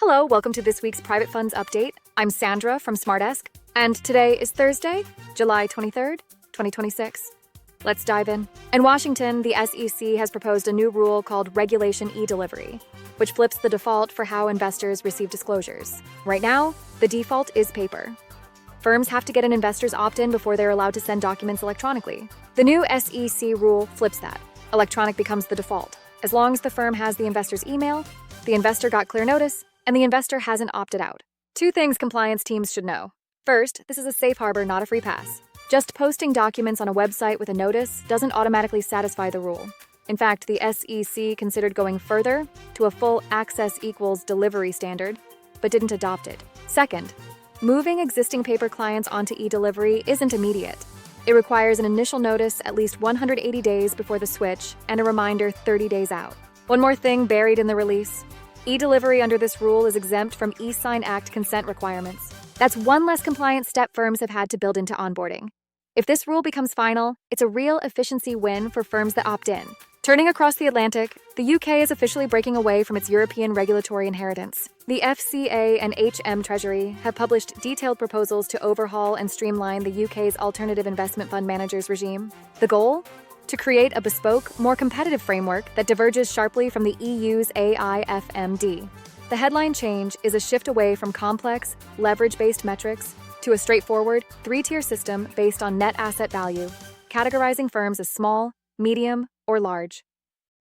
Hello, welcome to this week's Private Funds Update. I'm Sandra from SmartEsq, and today is Thursday, July 23rd, 2026. Let's dive in. In Washington, the SEC has proposed a new rule called Regulation E-Delivery, which flips the default for how investors receive disclosures. Right now, the default is paper. Firms have to get an investor's opt-in before they're allowed to send documents electronically. The new SEC rule flips that. Electronic becomes the default. As long as the firm has the investor's email, the investor got clear notice, and the investor hasn't opted out. Two things compliance teams should know. First, this is a safe harbor, not a free pass. Just posting documents on a website with a notice doesn't automatically satisfy the rule. In fact, the SEC considered going further to a full access equals delivery standard, but didn't adopt it. Second, moving existing paper clients onto e-delivery isn't immediate. It requires an initial notice at least 180 days before the switch and a reminder 30 days out. One more thing buried in the release. E-delivery under this rule is exempt from e-Sign Act consent requirements. That's one less compliance step firms have had to build into onboarding. If this rule becomes final, it's a real efficiency win for firms that opt in. Turning across the Atlantic, the UK is officially breaking away from its European regulatory inheritance. The FCA and HM Treasury have published detailed proposals to overhaul and streamline the UK's alternative investment fund managers regime. The goal? To create a bespoke, more competitive framework that diverges sharply from the EU's AIFMD. The headline change is a shift away from complex, leverage-based metrics to a straightforward, three-tier system based on net asset value, categorizing firms as small, medium, or large.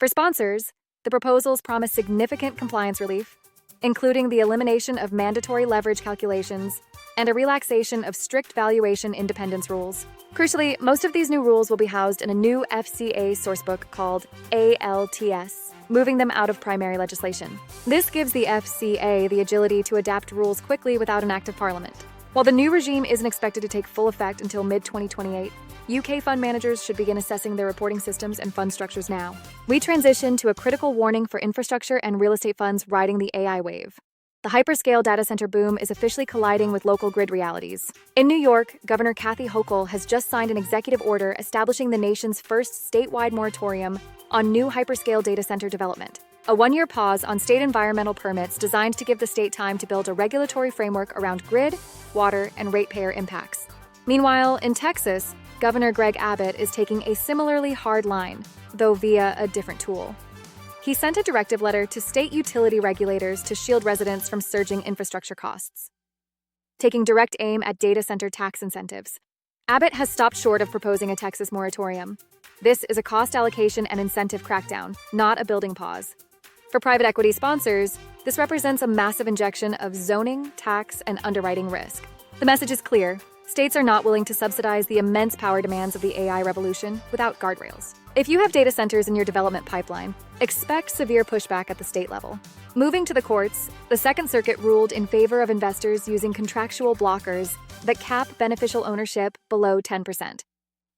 For sponsors, the proposals promise significant compliance relief, including the elimination of mandatory leverage calculations and a relaxation of strict valuation independence rules. Crucially, most of these new rules will be housed in a new FCA sourcebook called ALTS, moving them out of primary legislation. This gives the FCA the agility to adapt rules quickly without an act of parliament. While the new regime isn't expected to take full effect until mid-2028, UK fund managers should begin assessing their reporting systems and fund structures now. We transition to a critical warning for infrastructure and real estate funds riding the AI wave. The hyperscale data center boom is officially colliding with local grid realities. In New York, Governor Kathy Hochul has just signed an executive order establishing the nation's first statewide moratorium on new hyperscale data center development. A one-year pause on state environmental permits designed to give the state time to build a regulatory framework around grid, water, and ratepayer impacts. Meanwhile, in Texas, Governor Greg Abbott is taking a similarly hard line, though via a different tool. He sent a directive letter to state utility regulators to shield residents from surging infrastructure costs. Taking direct aim at data center tax incentives, Abbott has stopped short of proposing a Texas moratorium. This is a cost allocation and incentive crackdown, not a building pause. For private equity sponsors, this represents a massive injection of zoning, tax, and underwriting risk. The message is clear. States are not willing to subsidize the immense power demands of the AI revolution without guardrails. If you have data centers in your development pipeline, expect severe pushback at the state level. Moving to the courts, the Second Circuit ruled in favor of investors using contractual blockers that cap beneficial ownership below 10%.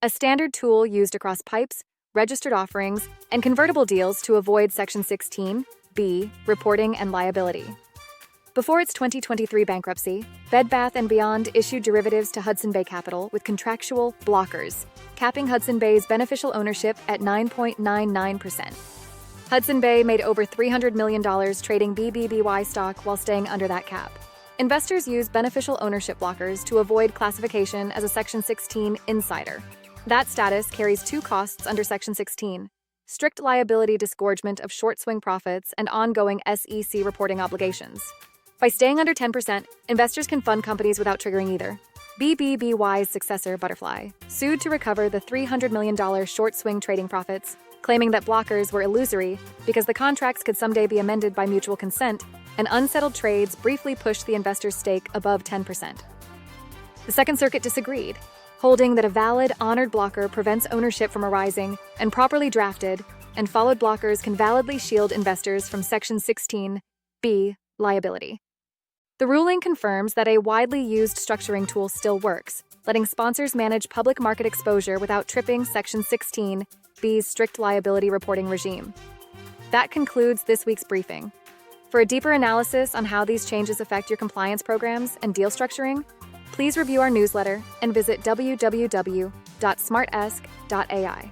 A standard tool used across pipes, registered offerings, and convertible deals to avoid Section 16(b) reporting and liability. Before its 2023 bankruptcy, Bed Bath & Beyond issued derivatives to Hudson Bay Capital with contractual blockers, capping Hudson Bay's beneficial ownership at 9.99%. Hudson Bay made over $300 million trading BBBY stock while staying under that cap. Investors use beneficial ownership blockers to avoid classification as a Section 16 insider. That status carries two costs under Section 16: strict liability disgorgement of short swing profits and ongoing SEC reporting obligations. By staying under 10%, investors can fund companies without triggering either. BBBY's successor, Butterfly, sued to recover the $300 million short swing trading profits, claiming that blockers were illusory because the contracts could someday be amended by mutual consent, and unsettled trades briefly pushed the investor's stake above 10%. The Second Circuit disagreed, holding that a valid, honored blocker prevents ownership from arising, and properly drafted and followed blockers can validly shield investors from Section 16(b) liability. The ruling confirms that a widely used structuring tool still works, letting sponsors manage public market exposure without tripping Section 16(b's strict liability reporting regime. That concludes this week's briefing. For a deeper analysis on how these changes affect your compliance programs and deal structuring, please review our newsletter and visit www.smartesc.ai.